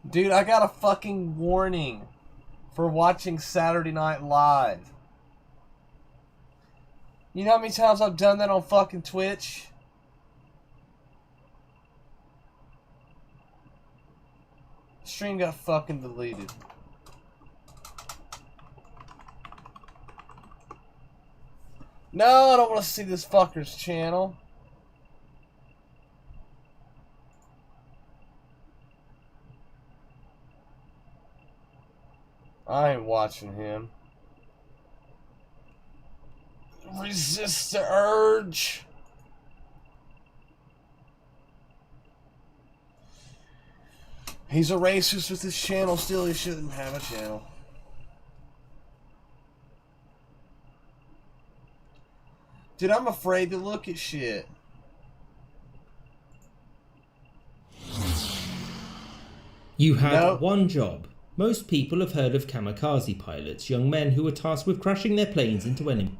Dude, I got a fucking warning for watching Saturday Night Live. You know how many times I've done that on fucking Twitch? Stream got fucking deleted. No, I don't want to see this fucker's channel. I ain't watching him. Resist the urge. He's a racist with his channel. Still, he shouldn't have a channel. Dude, I'm afraid to look at shit. You had one job. Most people have heard of kamikaze pilots, young men who were tasked with crashing their planes into enemy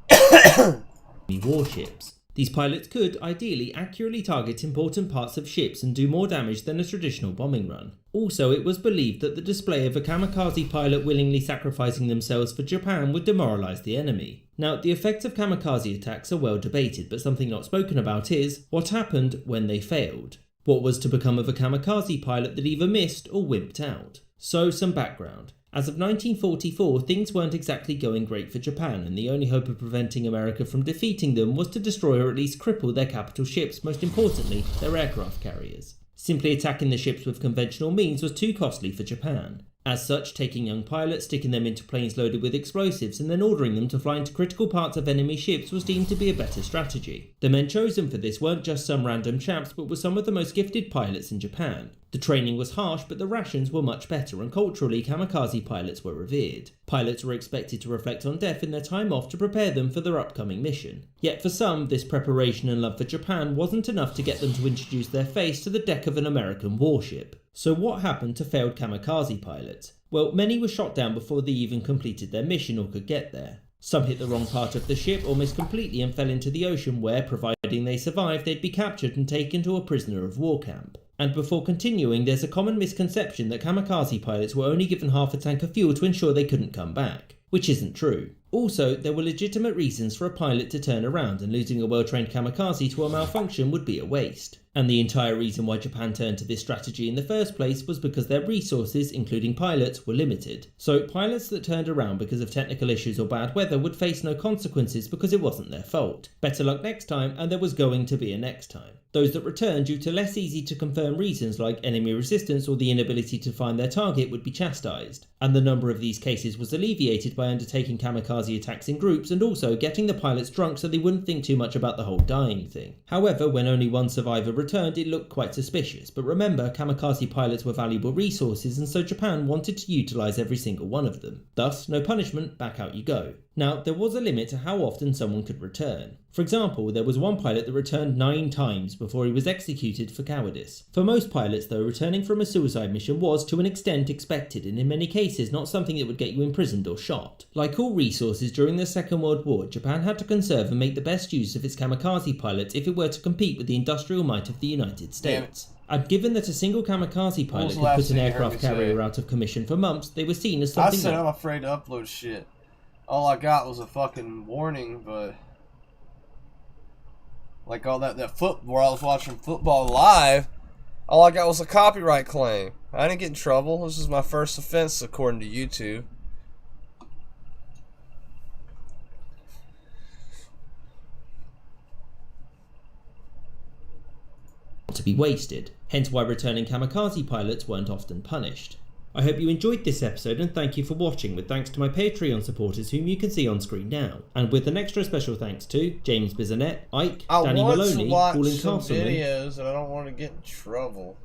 warships. These pilots could, ideally, accurately target important parts of ships and do more damage than a traditional bombing run. Also, it was believed that the display of a kamikaze pilot willingly sacrificing themselves for Japan would demoralize the enemy. Now, the effects of kamikaze attacks are well debated, but something not spoken about is what happened when they failed. What was to become of a kamikaze pilot that either missed or wimped out? So, some background. As of 1944, things weren't exactly going great for Japan, and the only hope of preventing America from defeating them was to destroy or at least cripple their capital ships, most importantly, their aircraft carriers. Simply attacking the ships with conventional means was too costly for Japan. As such, taking young pilots, sticking them into planes loaded with explosives, and then ordering them to fly into critical parts of enemy ships was deemed to be a better strategy. The men chosen for this weren't just some random chaps, but were some of the most gifted pilots in Japan. The training was harsh, but the rations were much better, and culturally, kamikaze pilots were revered. Pilots were expected to reflect on death in their time off to prepare them for their upcoming mission. Yet for some, this preparation and love for Japan wasn't enough to get them to introduce their face to the deck of an American warship. So what happened to failed kamikaze pilots? Well, many were shot down before they even completed their mission or could get there. Some hit the wrong part of the ship or missed completely and fell into the ocean where, providing they survived, they'd be captured and taken to a prisoner of war camp. And before continuing, there's a common misconception that kamikaze pilots were only given half a tank of fuel to ensure they couldn't come back, which isn't true. Also, there were legitimate reasons for a pilot to turn around, and losing a well-trained kamikaze to a malfunction would be a waste. And the entire reason why Japan turned to this strategy in the first place was because their resources, including pilots, were limited. So pilots that turned around because of technical issues or bad weather would face no consequences because it wasn't their fault. Better luck next time, and there was going to be a next time. Those that returned due to less easy to confirm reasons like enemy resistance or the inability to find their target would be chastised. And the number of these cases was alleviated by undertaking kamikaze attacks in groups and also getting the pilots drunk so they wouldn't think too much about the whole dying thing. However, when only one survivor returned, it looked quite suspicious, but remember, kamikaze pilots were valuable resources, and so Japan wanted to utilise every single one of them. Thus, no punishment, back out you go. Now, there was a limit to how often someone could return. For example, there was one pilot that returned 9 times before he was executed for cowardice. For most pilots though, returning from a suicide mission was to an extent expected, and in many cases not something that would get you imprisoned or shot. Like all resources during the Second World War, Japan had to conserve and make the best use of its kamikaze pilots if it were to compete with the industrial might of the United States. And given that a single kamikaze pilot could put an aircraft carrier out of commission for months, they were seen as something. I said I'm afraid to upload shit. All I got was a fucking warning, but like all that foot where I was watching football live, all I got was a copyright claim. I didn't get in trouble. This is my first offense according to YouTube. To be wasted, hence why returning kamikaze pilots weren't often punished. I hope you enjoyed this episode and thank you for watching, with thanks to my Patreon supporters whom you can see on screen now. And with an extra special thanks to James Bizanet, Ike, Danny Maloney, Paulin Castleman, videos and I don't want to get in trouble.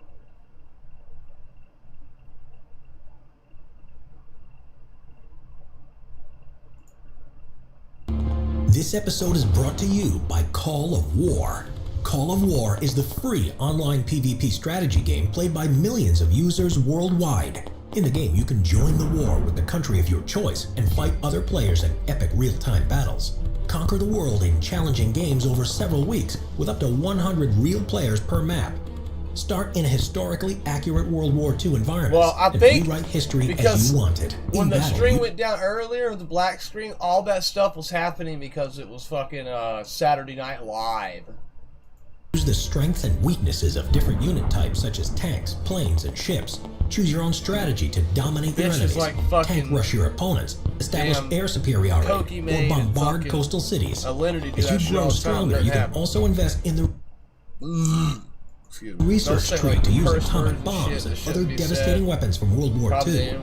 This episode is brought to you by Call of War. Call of War is the free online PvP strategy game played by millions of users worldwide. In the game, you can join the war with the country of your choice and fight other players in epic real-time battles. Conquer the world in challenging games over several weeks with up to 100 real players per map. Start in a historically accurate World War II environment and rewrite history as you want it. When the string went down earlier, the black screen, all that stuff was happening because it was fucking Saturday Night Live. Use the strengths and weaknesses of different unit types such as tanks, planes, and ships. Choose your own strategy to dominate your enemies, tank rush your opponents, establish air superiority, or bombard coastal cities. As you grow stronger, you can also invest in the research tree to use atomic bombs and other devastating weapons from World War II.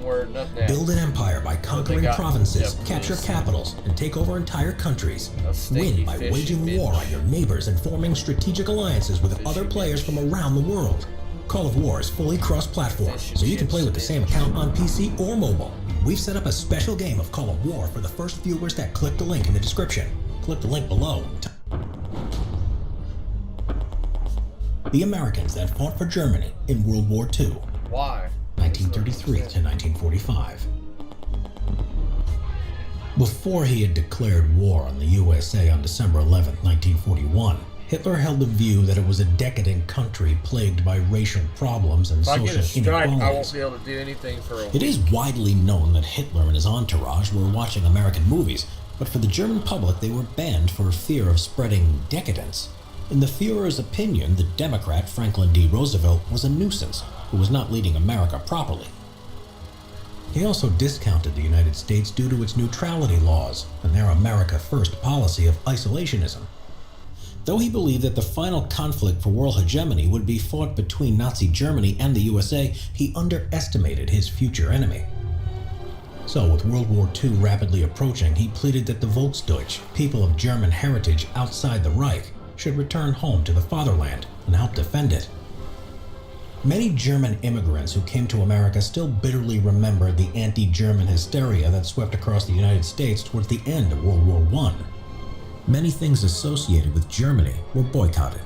Build an empire by conquering provinces, capture capitals, and take over entire countries. Win by waging war on your neighbors and forming strategic alliances with other players from around the world. Call of War is fully cross-platform, so you can play with the same account on PC or mobile. We've set up a special game of Call of War for the first viewers that click the link in the description. Click the link below. The Americans that fought for Germany in World War II. Why? 1933 to 1945. Before he had declared war on the USA on December 11, 1941, Hitler held the view that it was a decadent country plagued by racial problems and social inequalities. I won't be able to do anything for a week. It is widely known that Hitler and his entourage were watching American movies, but for the German public they were banned for fear of spreading decadence. In the Führer's opinion, the Democrat Franklin D. Roosevelt was a nuisance who was not leading America properly. He also discounted the United States due to its neutrality laws and their America First policy of isolationism. Though he believed that the final conflict for world hegemony would be fought between Nazi Germany and the USA, he underestimated his future enemy. So, with World War II rapidly approaching, he pleaded that the Volksdeutsch, people of German heritage outside the Reich, should return home to the fatherland and help defend it. Many German immigrants who came to America still bitterly remember the anti-German hysteria that swept across the United States towards the end of World War I. Many things associated with Germany were boycotted.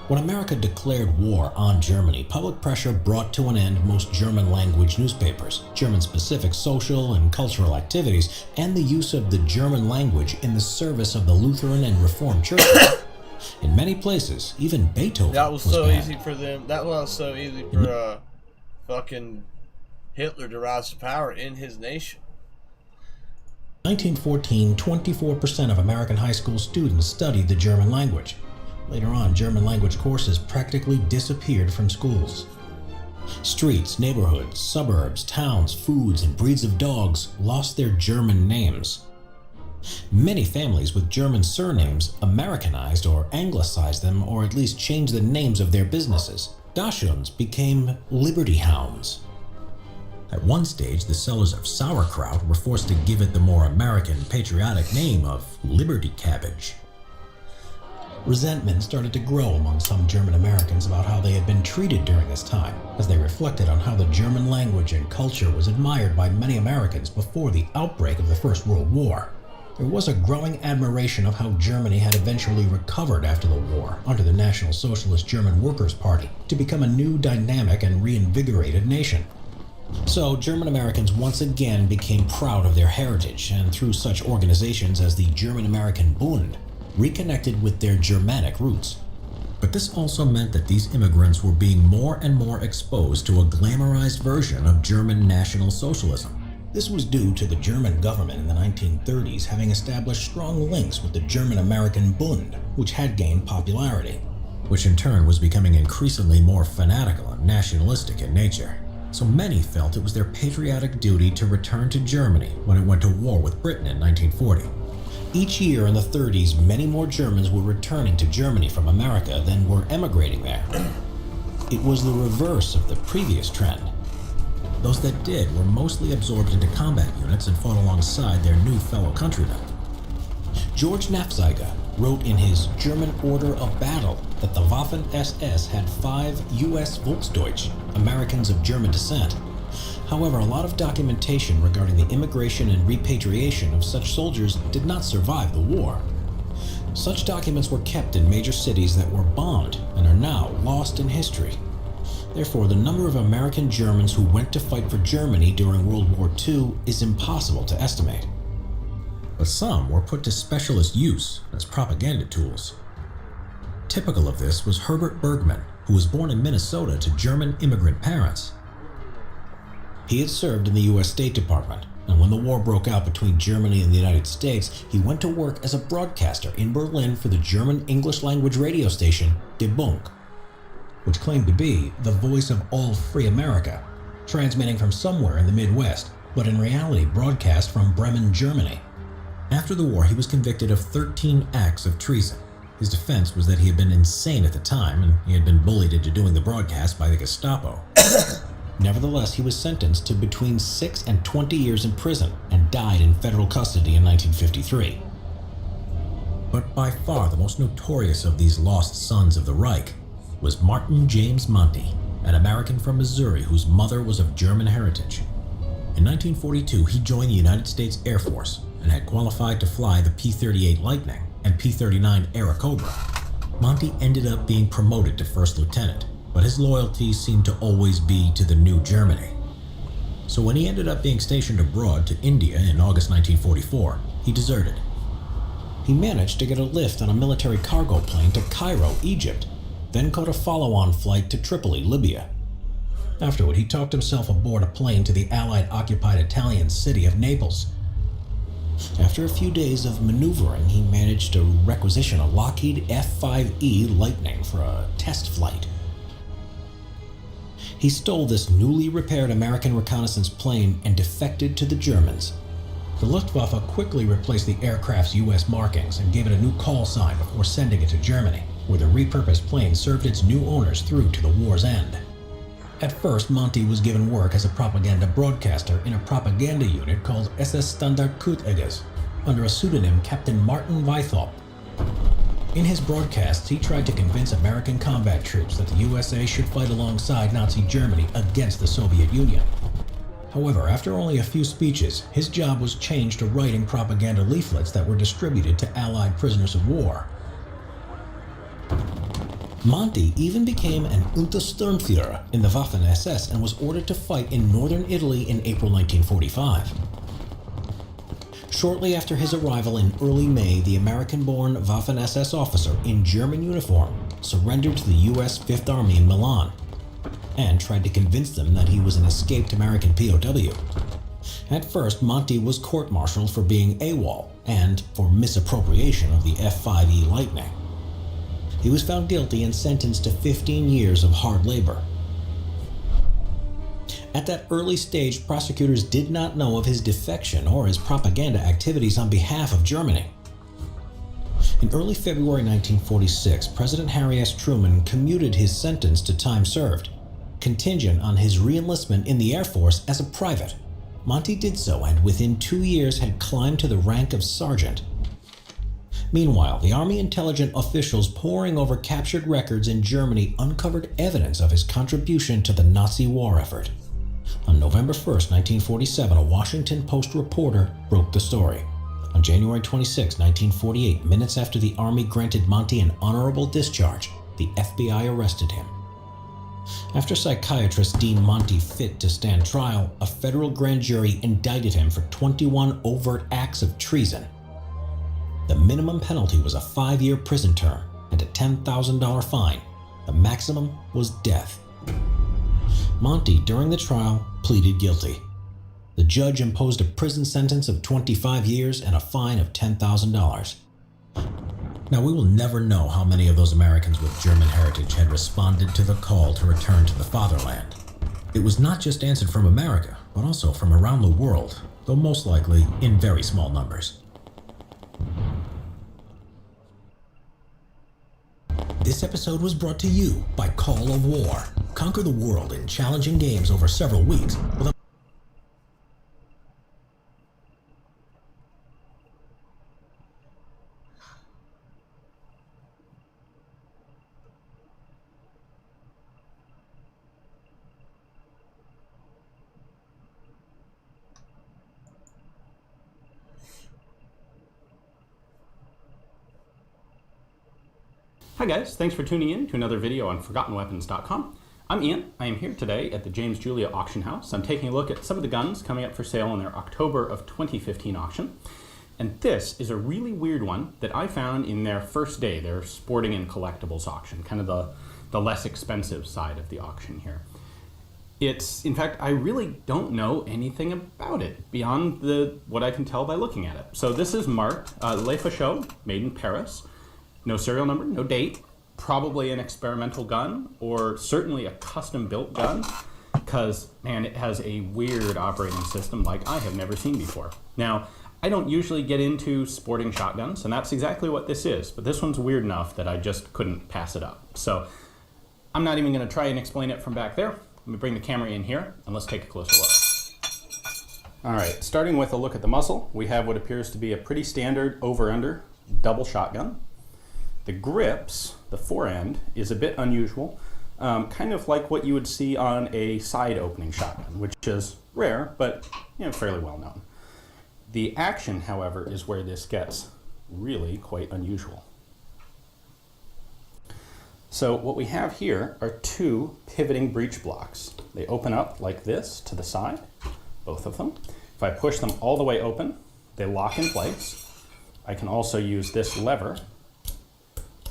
When America declared war on Germany, public pressure brought to an end most German-language newspapers, German-specific social and cultural activities, and the use of the German language in the service of the Lutheran and Reformed churches. In many places, even Beethoven That was so banned. easy for them. That was so easy for fucking Hitler to rise to power in his nation. 1914, 24% of American high school students studied the German language. Later on, German language courses practically disappeared from schools. Streets, neighborhoods, suburbs, towns, foods, and breeds of dogs lost their German names. Many families with German surnames Americanized or anglicized them, or at least changed the names of their businesses. Dachshunds became Liberty Hounds. At one stage, the sellers of sauerkraut were forced to give it the more American, patriotic name of Liberty Cabbage. Resentment started to grow among some German Americans about how they had been treated during this time, as they reflected on how the German language and culture was admired by many Americans before the outbreak of the First World War. There was a growing admiration of how Germany had eventually recovered after the war under the National Socialist German Workers' Party to become a new, dynamic, and reinvigorated nation. So, German Americans once again became proud of their heritage, and through such organizations as the German-American Bund, reconnected with their Germanic roots. But this also meant that these immigrants were being more and more exposed to a glamorized version of German National Socialism. This was due to the German government in the 1930s having established strong links with the German-American Bund, which had gained popularity, which in turn was becoming increasingly more fanatical and nationalistic in nature. So many felt it was their patriotic duty to return to Germany when it went to war with Britain in 1940. Each year in the 30s, many more Germans were returning to Germany from America than were emigrating there. It was the reverse of the previous trend. Those that did were mostly absorbed into combat units and fought alongside their new fellow countrymen. George Nafziger wrote in his German Order of Battle that the Waffen-SS had 5 U.S. Volksdeutsch, Americans of German descent. However, a lot of documentation regarding the immigration and repatriation of such soldiers did not survive the war. Such documents were kept in major cities that were bombed and are now lost in history. Therefore, the number of American Germans who went to fight for Germany during World War II is impossible to estimate. But some were put to specialist use as propaganda tools. Typical of this was Herbert Bergman, who was born in Minnesota to German immigrant parents. He had served in the U.S. State Department, and when the war broke out between Germany and the United States, he went to work as a broadcaster in Berlin for the German English-language radio station Die Bunk, which claimed to be the voice of all free America, transmitting from somewhere in the Midwest, but in reality broadcast from Bremen, Germany. After the war, he was convicted of 13 acts of treason. His defense was that he had been insane at the time, and he had been bullied into doing the broadcast by the Gestapo. Nevertheless, he was sentenced to between 6 and 20 years in prison and died in federal custody in 1953. But by far the most notorious of these lost sons of the Reich was Martin James Monty, an American from Missouri whose mother was of German heritage. In 1942, he joined the United States Air Force and had qualified to fly the P-38 Lightning and P-39 Airacobra. Monty ended up being promoted to first lieutenant, but his loyalty seemed to always be to the new Germany. So when he ended up being stationed abroad to India in August 1944, he deserted. He managed to get a lift on a military cargo plane to Cairo, Egypt, then caught a follow-on flight to Tripoli, Libya. Afterward, he talked himself aboard a plane to the Allied-occupied Italian city of Naples. After a few days of maneuvering, he managed to requisition a Lockheed F-5E Lightning for a test flight. He stole this newly repaired American reconnaissance plane and defected to the Germans. The Luftwaffe quickly replaced the aircraft's U.S. markings and gave it a new call sign before sending it to Germany, where the repurposed plane served its new owners through to the war's end. At first, Monty was given work as a propaganda broadcaster in a propaganda unit called SS Standard-Kutteges, under a pseudonym Captain Martin Weithaupt. In his broadcasts, he tried to convince American combat troops that the USA should fight alongside Nazi Germany against the Soviet Union. However, after only a few speeches, his job was changed to writing propaganda leaflets that were distributed to Allied prisoners of war. Monty even became an Untersturmführer in the Waffen-SS and was ordered to fight in northern Italy in April 1945. Shortly after his arrival in early May, the American-born Waffen-SS officer in German uniform surrendered to the U.S. Fifth Army in Milan and tried to convince them that he was an escaped American POW. At first, Monty was court-martialed for being AWOL and for misappropriation of the F-5E Lightning. He was found guilty and sentenced to 15 years of hard labor. At that early stage, prosecutors did not know of his defection or his propaganda activities on behalf of Germany. In early February 1946, President Harry S. Truman commuted his sentence to time served, contingent on his re-enlistment in the Air Force as a private. Monty did so and within 2 years had climbed to the rank of sergeant. Meanwhile, the Army intelligence officials poring over captured records in Germany uncovered evidence of his contribution to the Nazi war effort. On November 1, 1947, a Washington Post reporter broke the story. On January 26, 1948, minutes after the Army granted Monty an honorable discharge, the FBI arrested him. After psychiatrists deemed Monty fit to stand trial, a federal grand jury indicted him for 21 overt acts of treason. The minimum penalty was a 5-year prison term and a $10,000 fine. The maximum was death. Monty, during the trial, pleaded guilty. The judge imposed a prison sentence of 25 years and a fine of $10,000. Now, we will never know how many of those Americans with German heritage had responded to the call to return to the fatherland. It was not just answered from America, but also from around the world, though most likely in very small numbers. This episode was brought to you by Call of War. Conquer the world in challenging games over several weeks with a Hi guys, thanks for tuning in to another video on ForgottenWeapons.com. I'm Ian. I am here today at the James Julia Auction House. I'm taking a look at some of the guns coming up for sale in their October of 2015 auction. And this is a really weird one that I found in their first day, their sporting and collectibles auction, kind of the less expensive side of the auction here. In fact, I really don't know anything about it beyond what I can tell by looking at it. So this is marked Le Fachot, made in Paris. No serial number, no date, probably an experimental gun or certainly a custom built gun because, man, it has a weird operating system like I have never seen before. Now, I don't usually get into sporting shotguns and that's exactly what this is, but this one's weird enough that I just couldn't pass it up. So I'm not even going to try and explain it from back there. Let me bring the camera in here and let's take a closer look. All right, starting with a look at the muzzle, we have what appears to be a pretty standard over-under double shotgun. The grips, the forend, is a bit unusual, kind of like what you would see on a side opening shotgun, which is rare, but fairly well known. The action, however, is where this gets really quite unusual. So what we have here are two pivoting breech blocks. They open up like this to the side, both of them. If I push them all the way open, they lock in place. I can also use this lever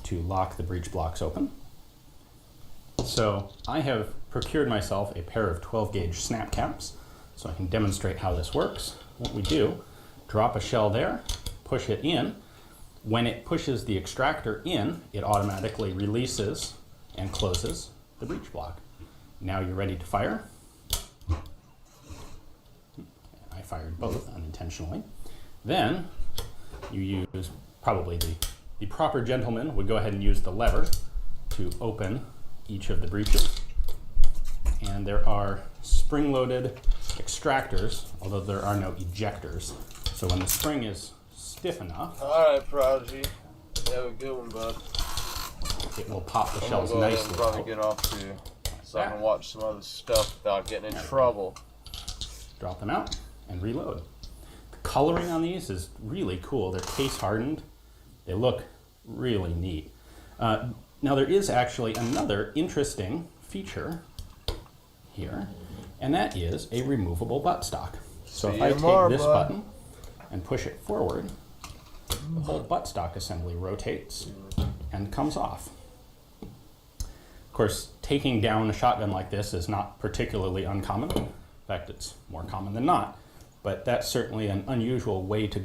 to lock the breech blocks open. So I have procured myself a pair of 12 gauge snap caps so I can demonstrate how this works. What we do, drop a shell there, push it in. When it pushes the extractor in, it automatically releases and closes the breech block. Now you're ready to fire. I fired both unintentionally. Then you use probably the proper gentleman would go ahead and use the lever to open each of the breeches. And there are spring-loaded extractors, although there are no ejectors. So when the spring is stiff enough, all right, Prodigy, you have a good one, bud. It will pop the shells nicely. I'm probably get off too, so I can watch some other stuff without getting in trouble. Drop them out and reload. The coloring on these is really cool. They're case hardened. They look really neat. Now there is actually another interesting feature here, and that is a removable buttstock. So if I take this button and push it forward, the whole buttstock assembly rotates and comes off. Of course, taking down a shotgun like this is not particularly uncommon. In fact, it's more common than not, but that's certainly an unusual way to go